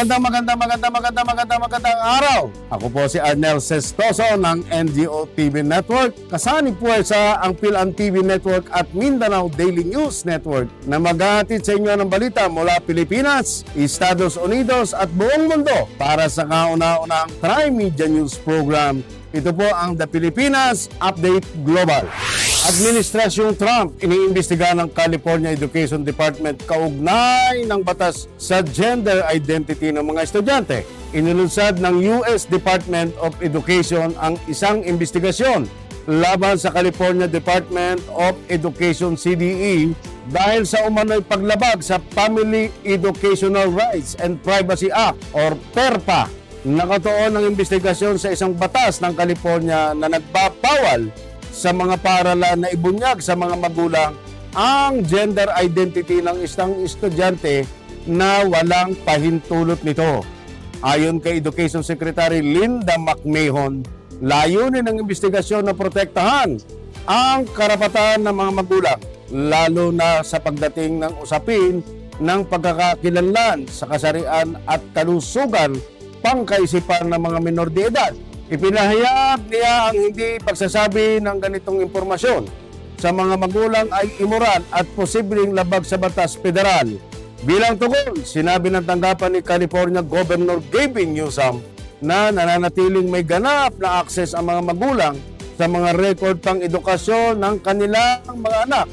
Magandang araw. Ako po si Arnel Sestoso ng NGO TV Network. Kasani po sa ang PhilAm TV Network at Mindanao Daily News Network na maghahatid sa inyo ng balita mula Pilipinas, Estados Unidos at buong mundo para sa kauna-unahang Tri-Media News Program. Ito po ang The Pilipinas Update Global. Administrasyong Trump iniimbestiga ng California Education Department kaugnay ng batas sa gender identity ng mga estudyante. Inilunsad ng US Department of Education ang isang investigasyon laban sa California Department of Education CDE dahil sa umano'y paglabag sa Family Educational Rights and Privacy Act or PERPA. Nakatuon ang investigasyon sa isang batas ng California na nagbabawal sa mga paaralan na ibunyag sa mga magulang ang gender identity ng isang estudyante na walang pahintulot nito. Ayon kay Education Secretary Linda McMahon, layunin ng investigasyon na protektahan ang karapatan ng mga magulang, lalo na sa pagdating ng usapin ng pagkakakilanlan sa kasarian at kalusugan pangkaisipan ng mga menor de edad. Ipinahayag niya ang hindi pagsasabi ng ganitong impormasyon sa mga magulang ay immoral at posibleng labag sa batas federal. Bilang tugon, sinabi ng tanggapan ni California Governor Gavin Newsom na nananatiling may ganap na akses ang mga magulang sa mga record pang edukasyon ng kanilang mga anak,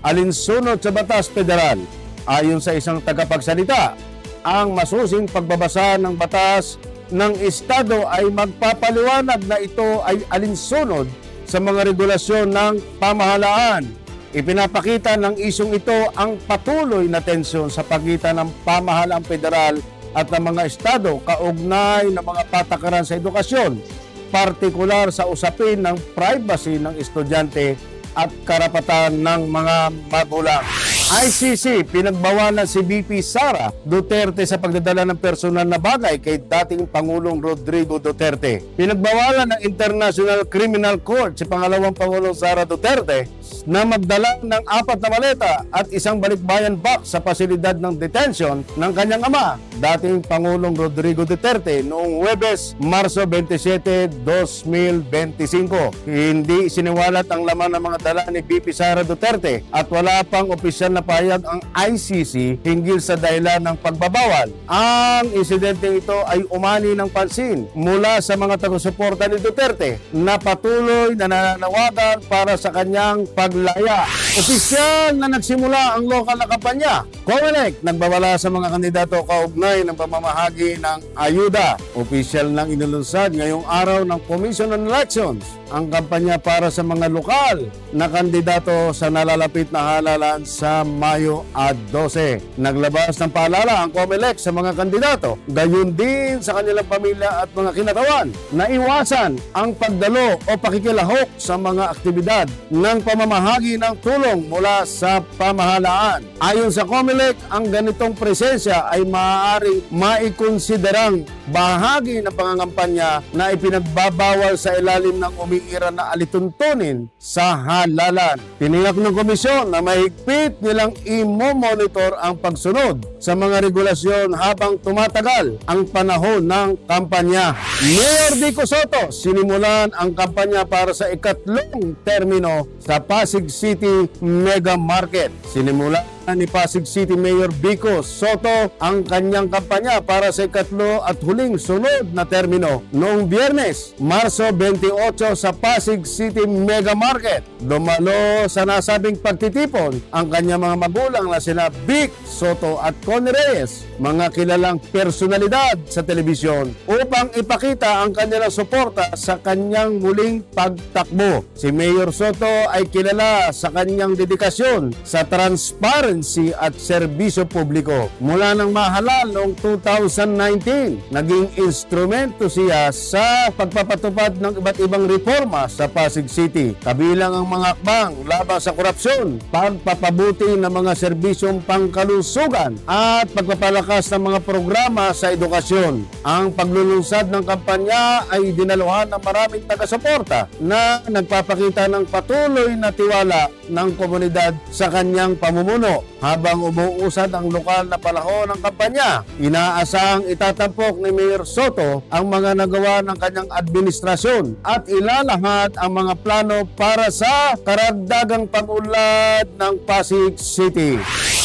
alinsunod sa batas federal. Ayon sa isang tagapagsalita, ang masusing pagbabasa ng batas ng Estado ay magpapaliwanag na ito ay alinsunod sa mga regulasyon ng pamahalaan. Ipinapakita ng isyong ito ang patuloy na tensyon sa pagitan ng pamahalaang federal at ng mga Estado kaugnay ng mga patakaran sa edukasyon, partikular sa usapin ng privacy ng estudyante at karapatan ng mga magulang. ICC, pinagbawalan si VP Sara Duterte sa pagdadala ng personal na bagay kay dating Pangulong Rodrigo Duterte. Pinagbawalan ng International Criminal Court si pangalawang Pangulong Sara Duterte na magdala ng 4 na maleta at isang balikbayan box sa pasilidad ng detention ng kanyang ama, dating Pangulong Rodrigo Duterte, noong Huwebes, Marso 27, 2025. Hindi siniwalat ang laman ng mga dala ni VP Sara Duterte at wala pang opisyal na pahayag ang ICC hinggil sa dahilan ng pagbabawal. Ang insidenteng ito ay umani ng pansin mula sa mga taga-suporta ni Duterte na patuloy na nananawagan para sa kanyang paglaya. Opisyal na nagsimula ang lokal na kampanya. COMELEC nagbabala sa mga kandidato kaugnay ng pamamahagi ng ayuda. Opisyal nang inulunsad ngayong araw ng Commission on Elections ang kampanya para sa mga lokal na kandidato sa nalalapit na halalan sa Mayo 12. Naglabas ng paalala ang COMELEC sa mga kandidato, gayon din sa kanilang pamilya at mga kinatawan, na iwasan ang pagdalo o pakikilahok sa mga aktibidad ng pamamahagi ng tulong mula sa pamahalaan. Ayon sa COMELEC, ang ganitong presensya ay maaaring maikonsiderang bahagi ng pangangampanya na ipinagbabawal sa ilalim ng umiiral na alituntunin sa halalan. Tiniyak ng komisyon na mahigpit nilang i-monitor ang pagsunod sa mga regulasyon habang tumatagal ang panahon ng kampanya. Mayor Vico Soto, sinimulan ang kampanya para sa ikatlong termino sa Pasig City Mega Market. Sinimulan ni Pasig City Mayor Vico Soto ang kanyang kampanya para sa ikatlo at huling sunod na termino noong Biyernes, Marso 28 sa Pasig City Mega Market. Dumalo sa nasabing pagtitipon ang kanyang mga magulang na sina Vic Soto at Connie Reyes, mga kilalang personalidad sa telebisyon, upang ipakita ang kanilang suporta sa kanyang muling pagtakbo. Si Mayor Soto ay kilala sa kanyang dedikasyon sa transparency at serbisyo publiko. Mula nang mahalal noong 2019, naging instrumento siya sa pagpapatupad ng iba't ibang reforma sa Pasig City. Kabilang ang mga akbang laban sa korupsyon, pagpapabuti ng mga serbisyong pangkalusugan at pagpapalakas ng mga programa sa edukasyon. Ang paglulunsad ng kampanya ay dinaluhan ng maraming taga-suporta na nagpapakita ng patuloy na tiwala ng komunidad sa kanyang pamumuno. habang umuusad ang lokal na panahon ng kampanya. Inaasahang itatampok ni Mayor Soto ang mga nagawa ng kanyang administrasyon at ilalahad ang mga plano para sa karagdagang pag-unlad ng Pasig City.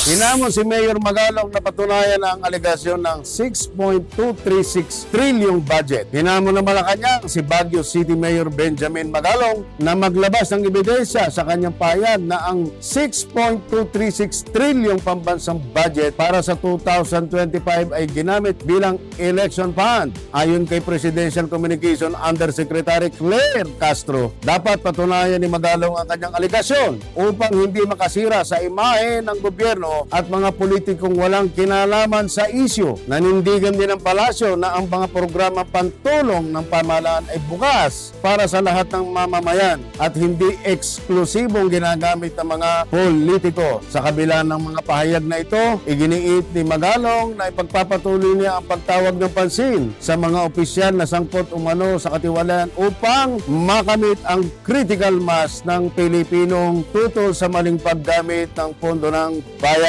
Hinamon si Mayor Magalong na patunayan ang alegasyon ng 6.236 trillion budget. Hinamon na Malacanang si Baguio City Mayor Benjamin Magalong na maglabas ng ebidensya sa kanyang pahayag na ang 6.236 trillion pambansang budget para sa 2025 ay ginamit bilang election fund. Ayon kay Presidential Communication Undersecretary Claire Castro, dapat patunayan ni Magalong ang kanyang alegasyon upang hindi makasira sa imahe ng gobyerno at mga politikong walang kinalaman sa isyu. Nanindigan din ang palasyo na ang mga programa pantulong ng pamahalaan ay bukas para sa lahat ng mamamayan at hindi eksklusibong ginagamit ng mga politiko. Sa kabila ng mga pahayag na ito, iginiit ni Magalong na ipagpapatuloy niya ang pagtawag ng pansin sa mga opisyal na sangkot umano sa katiwalaan upang makamit ang critical mass ng Pilipinong tutol sa maling paggamit ng pondo ng bayan.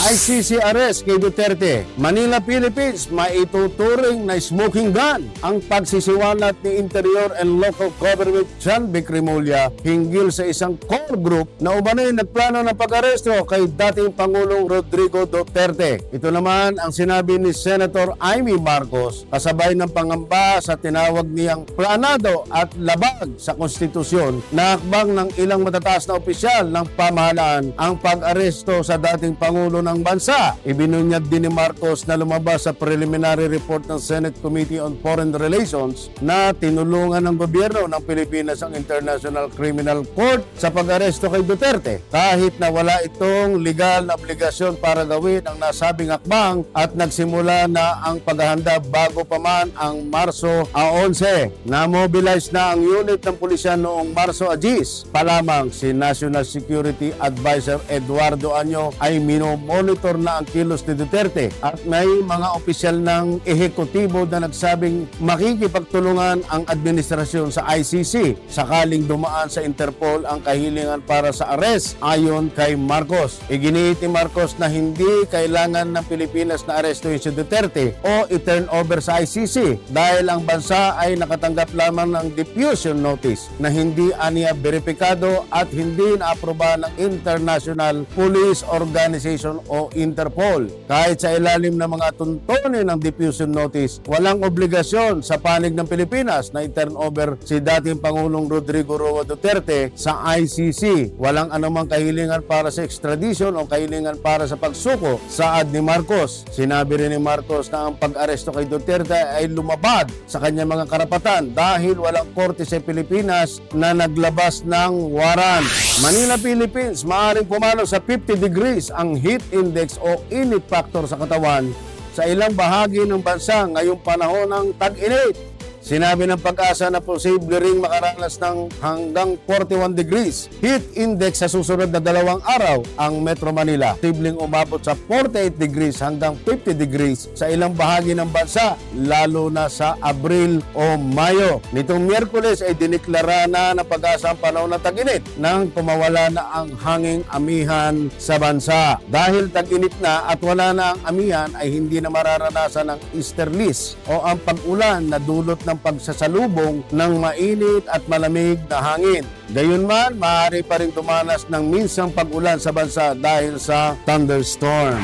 ICC arrest kay Duterte. Manila, Philippines, maituturing na smoking gun ang pagsisiwalat ni Interior and Local Government John Vic Remulla hinggil sa isang core group na umano'y nagplano ng pag-aresto kay dating Pangulong Rodrigo Duterte. Ito naman ang sinabi ni Senator Amy Marcos kasabay ng pangamba sa tinawag niyang planado at labag sa konstitusyon na hakbang ng ilang matataas na opisyal ng pamahalaan ang pag-aresto sa dating Pangulo ng bansa. Ibinunyag din ni Marcos na lumabas sa preliminary report ng Senate Committee on Foreign Relations na tinulungan ng gobyerno ng Pilipinas ang International Criminal Court sa pag-aresto kay Duterte kahit na wala itong legal na obligasyon para gawin ang nasabing hakbang at nagsimula na ang paghahanda bago pa man ang Marso 11. Na-mobilize na ang unit ng pulisyan noong Marso 10 pa lamang. Si National Security Advisor Eduardo Año ay minomonitor na ang kilos ni Duterte at may mga opisyal ng ehekutibo na nagsabing makikipagtulungan ang administrasyon sa ICC sakaling dumaan sa Interpol ang kahilingan para sa arrest. Ayon kay Marcos, iginiit ni Marcos na hindi kailangan ng Pilipinas na arestuhin si Duterte o i-turn over sa ICC dahil ang bansa ay nakatanggap lamang ng diffusion notice na hindi aniya beripikado at hindi naaprobahan ng International Police Organization o Interpol. Kahit sa ilalim ng mga tuntunin ng diffusion notice, walang obligasyon sa panig ng Pilipinas na i-turn over si dating Pangulong Rodrigo Roa Duterte sa ICC. Walang anumang kahilingan para sa extradition o kahilingan para sa pagsuko, saad ni Marcos. Sinabi rin ni Marcos na ang pag-aresto kay Duterte ay lumabad sa kanyang mga karapatan dahil walang korte sa Pilipinas na naglabas ng waran. Manila, Philippines, maaaring pumalo sa 50 degrees ang heat index o init factor sa katawan sa ilang bahagi ng bansa ngayong panahon ng tag-init. Sinabi ng Pag-asa na posible ring makaranas ng hanggang 41 degrees heat index sa susunod na 2 araw ang Metro Manila. Posibleng umabot sa 48 degrees hanggang 50 degrees sa ilang bahagi ng bansa, lalo na sa Abril o Mayo. Nitong Miyerkules ay diniklara na ng Pag-asa ang panahon ng tag-init nang kumawala na ang hanging amihan sa bansa. Dahil tag-init na at wala na ang amihan ay hindi na mararanasan ang easterlies o ang pag-ulan na dulot ng pagsasalubong ng mainit at malamig na hangin. Gayunman, maaari pa rin dumanas ng minsang pag-ulan sa bansa dahil sa thunderstorm.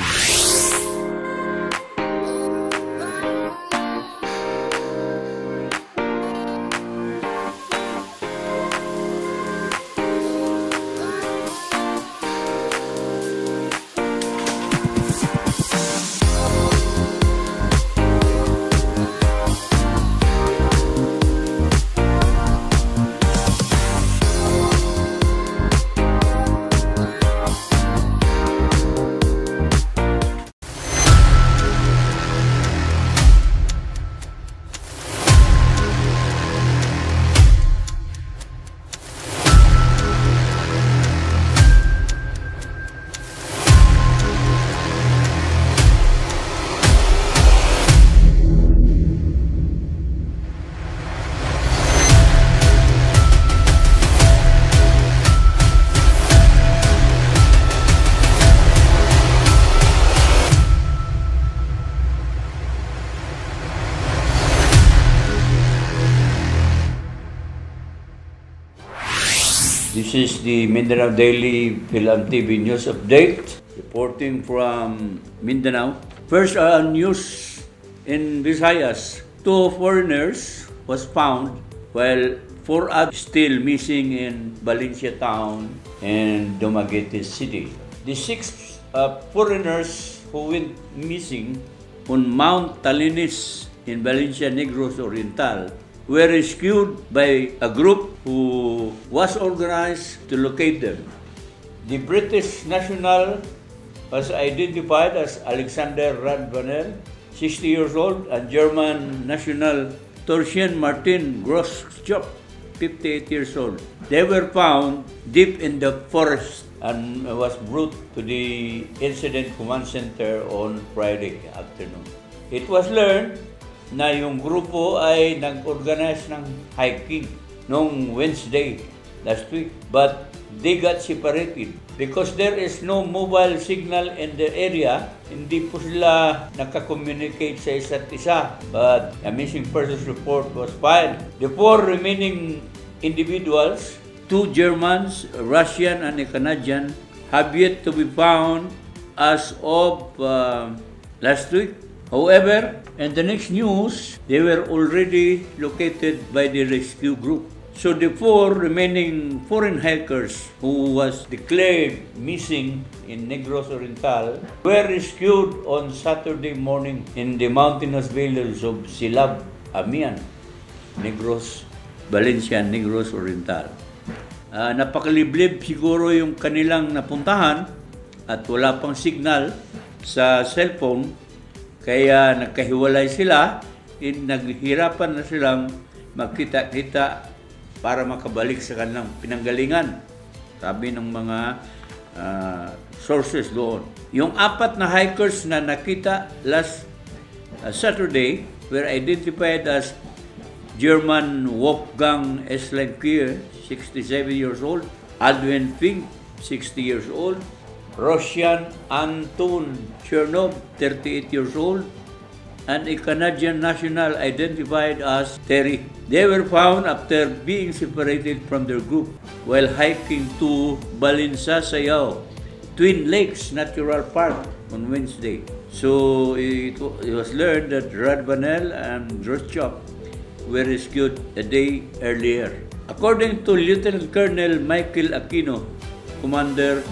This is the Mindanao Daily Film TV News Update, reporting from Mindanao. First, news in Visayas. 2 foreigners was found while 4 others still missing in Valencia town and Dumaguete City. The 6 foreigners who went missing on Mount Talinis in Valencia Negros Oriental were rescued by a group who was organized to locate them. The British national was identified as Alexander Radvanel, 60 years old, and German national Torsten Martin Grosschop, 58 years old. They were found deep in the forest and was brought to the Incident Command Center on Friday afternoon. It was learned na yung grupo ay nag-organize ng hiking noong Wednesday last week, but they got separated because there is no mobile signal in the area. Hindi po sila naka-communicate sa isa't isa, but a missing persons report was filed. The 4 remaining individuals, 2 Germans, a Russian, and a Canadian, have yet to be found as of last week. However, in the next news, they were already located by the rescue group. So the 4 remaining foreign hikers who was declared missing in Negros Oriental were rescued on Saturday morning in the mountainous villages of Silab, Amian, Negros, Valencia, Negros Oriental. Napakaliblib siguro yung kanilang napuntahan at wala pang signal sa cellphone. Kaya nagkahiwalay sila, naghihirapan na silang magkita-kita para makabalik sa kanilang pinanggalingan, sabi ng mga sources doon. Yung 4 na hikers na nakita last Saturday were identified as German Wolfgang Eslenkier, 67 years old, Adwin Fink, 60 years old, Russian Anton Chernov, 38 years old, and a Canadian national identified as Terry. They were found after being separated from their group while hiking to Balinsasayao, Twin Lakes Natural Park on Wednesday. So it was learned that Radvanel and Grosschop were rescued a day earlier. According to Lieutenant Colonel Michael Aquino, commander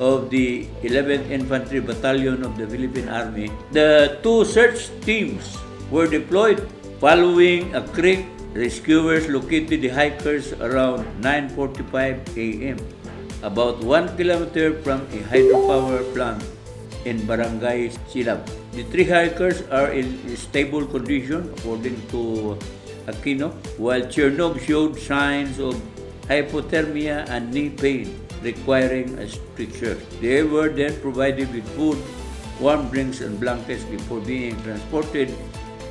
of the 11th Infantry Battalion of the Philippine Army, the 2 search teams were deployed following a creek. Rescuers located the hikers around 9:45 a.m., about 1 kilometer from a hydropower plant in Barangay Silab. The 3 hikers are in stable condition, according to Aquino, while Chernov showed signs of hypothermia and knee pain, requiring a stretcher. They were then provided with food, warm drinks, and blankets before being transported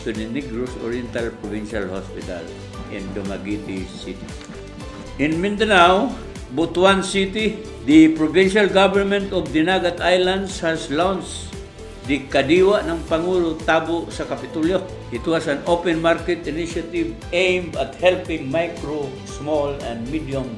to the Negros Oriental Provincial Hospital in Dumaguete City. In Mindanao, Butuan City, the provincial government of Dinagat Islands has launched the Kadiwa ng Pangulo Tabo sa Kapitolyo. It was an open market initiative aimed at helping micro, small, and medium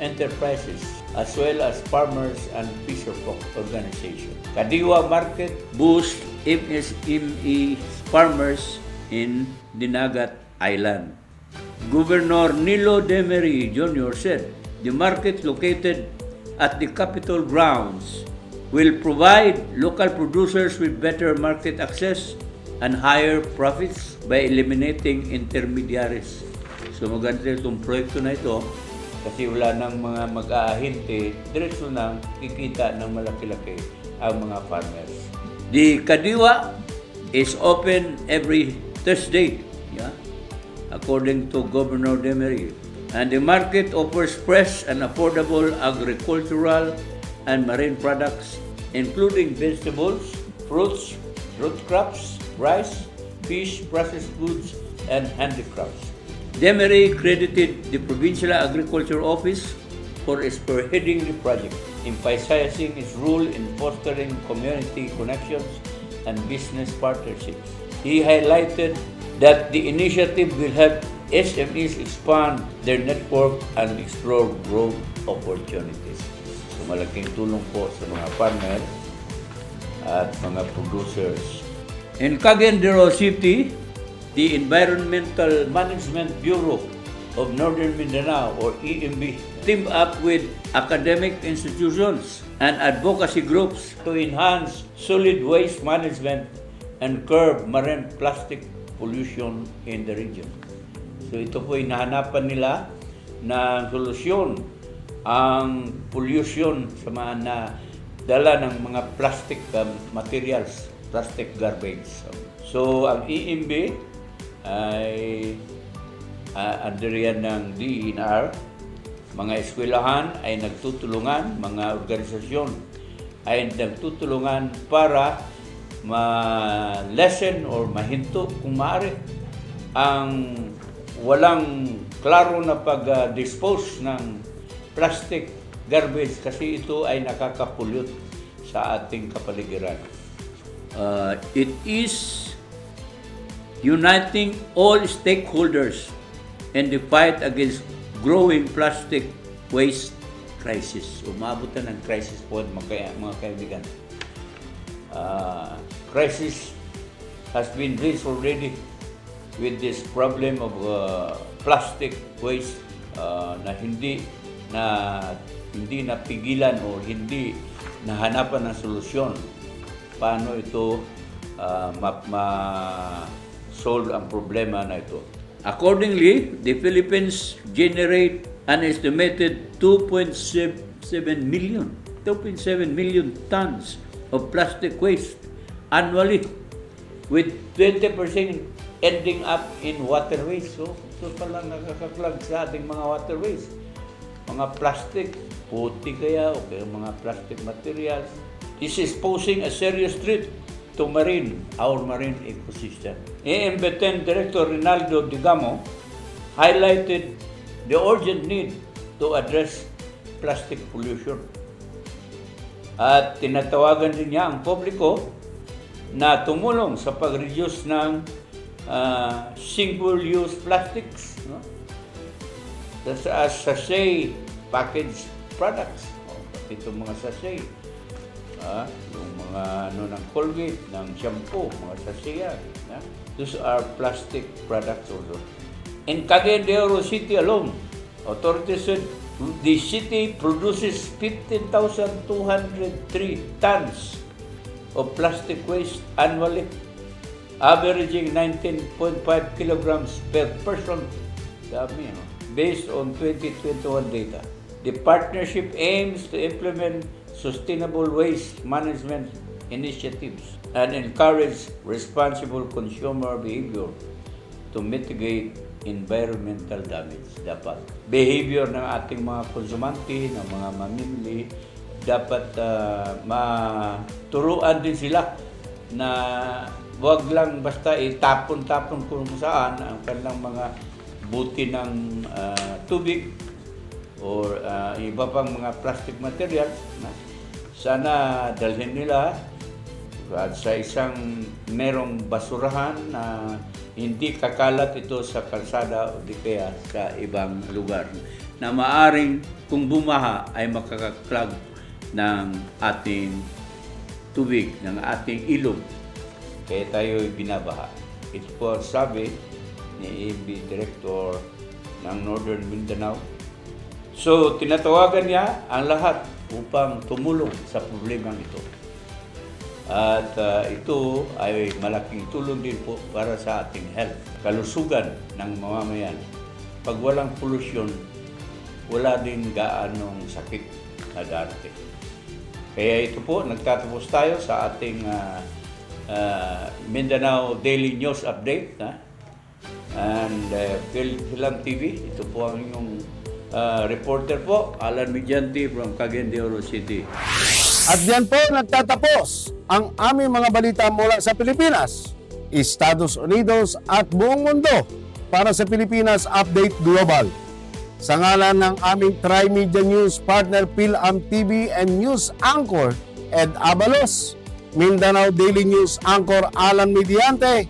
enterprises, as well as farmers and fisherfolk organizations. Kadiwa Market boosts MSME farmers in Dinagat Island. Governor Nilo Demery Jr. said the market located at the Capitol grounds will provide local producers with better market access and higher profits by eliminating intermediaries. So maganda itong proyekto na ito kasi wala nang mga mag-aahinte, diretso nang kikita ng malaki-laki ang mga farmers. The Kadiwa is open every Thursday, according to Governor Demery. And the market offers fresh and affordable agricultural and marine products, including vegetables, fruits, root crops, rice, fish, processed goods, and handicrafts. Demery credited the Provincial Agriculture Office for spearheading the project, emphasizing its role in fostering community connections and business partnerships. He highlighted that the initiative will help SMEs expand their network and explore growth opportunities. So malaking tulong po sa mga farmer at mga producers. In Cagayan de Oro City, the Environmental Management Bureau of Northern Mindanao, or EMB, teamed up with academic institutions and advocacy groups to enhance solid waste management and curb marine plastic pollution in the region. So ito po hinahanapan nila na solusyon ang pollution sa mga dala ng mga plastic materials, plastic garbage. So ang EMB ay under yan ng DENR, mga eskwelahan ay nagtutulungan, mga organisasyon ay nagtutulungan para ma-lessen or mahinto kung maaari ang walang klaro na pag-dispose ng plastic garbage kasi ito ay nakakapollute sa ating kapaligiran. It is uniting all stakeholders in the fight against growing plastic waste crisis. Umabot na ng crisis po mga kaibigan. Crisis has been reached already with this problem of plastic waste na hindi napigilan o hindi nahanapan ng solusyon. Paano ito ma-solve ang problema na ito? Accordingly, the Philippines generate an estimated 2.7 million tons of plastic waste annually, with 20% ending up in waterways. So, ito palang nakakaklag sa ating mga waterways. Mga plastic, puti kaya, o kaya mga plastic materials. This is posing a serious threat to our marine ecosystem. EMB10 Director Rinaldo Digamo highlighted the urgent need to address plastic pollution. At tinatawagan din niya ang publiko na tumulong sa pag-reduce ng single-use plastics, no? Sachet packaged products. Itong mga sachet, yung mga ng Colgate, ng shampoo, mga sachet yan. Those are plastic products also. In Cagayan de Oro City alone, authorities said the city produces 15,203 tons of plastic waste annually, averaging 19.5 kilograms per person. Dami, no? Based on 2021 data. The partnership aims to implement sustainable waste management initiatives and encourage responsible consumer behavior to mitigate environmental damage. Dapat behavior ng ating mga konsumante, ng mga mamimili, dapat maturuan din sila na wag lang basta itapon-tapon kung saan ang kanilang mga buti ng tubig or iba pang mga plastic materials. Sana dalhin nila at sa isang merong basurahan na hindi kakalat ito sa kalsada o di kaya sa ibang lugar na maaring kung bumaha ay makakaklag ng ating tubig, ng ating ilog, kaya tayo'y binabaha. Ito po ang sabi ni EMB Director ng Northern Mindanao. So, tinatawagan niya ang lahat upang tumulong sa problemang ito. At ito ay malaking tulong din po para sa ating health, kalusugan ng mamamayan. Pag walang pollution, wala din gaanong sakit na darating. Kaya ito po, nagtatapos tayo sa ating Mindanao Daily News Update. And Philam TV, ito po ang inyong reporter po, Alan Mediante from Cagayan de Oro City. At diyan po nagtatapos ang aming mga balita mula sa Pilipinas, Estados Unidos at buong mundo para sa Pilipinas Update Global. Sa ngalan ng aming Tri-Media News partner Philam TV and News Anchor Ed Abalos, Mindanao Daily News Anchor Alan Mediante,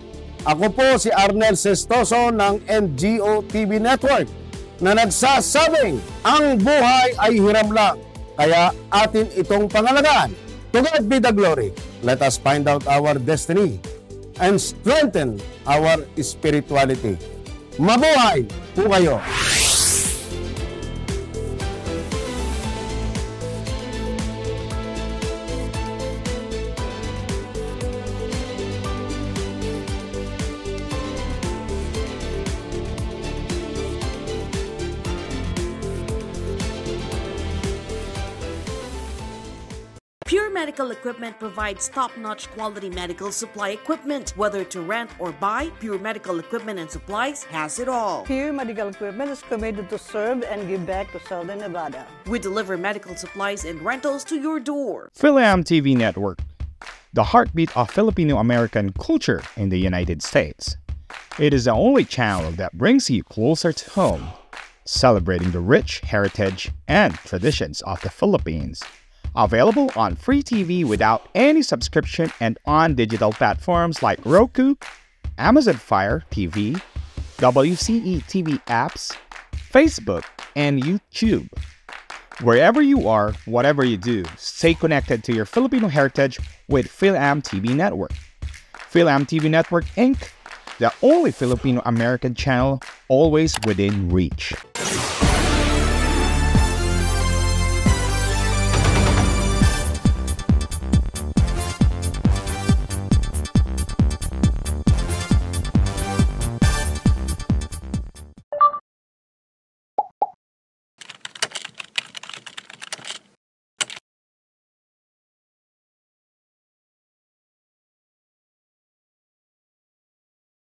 Ako po si Arnel Sestoso ng NGO TV Network na nagsasabing ang buhay ay hiram lang, kaya atin itong pangalagaan. To God be the glory. Let us find out our destiny and strengthen our spirituality. Mabuhay po kayo! Pure Medical Equipment provides top-notch quality medical supply equipment. Whether to rent or buy, Pure Medical Equipment and Supplies has it all. Pure Medical Equipment is committed to serve and give back to Southern Nevada. We deliver medical supplies and rentals to your door. Philam TV Network, the heartbeat of Filipino-American culture in the United States. It is the only channel that brings you closer to home, celebrating the rich heritage and traditions of the Philippines. Available on free TV without any subscription and on digital platforms like Roku, Amazon Fire TV, WCE TV apps, Facebook, and YouTube. Wherever you are, whatever you do, stay connected to your Filipino heritage with Philam TV Network. Philam TV Network Inc., the only Filipino-American channel always within reach.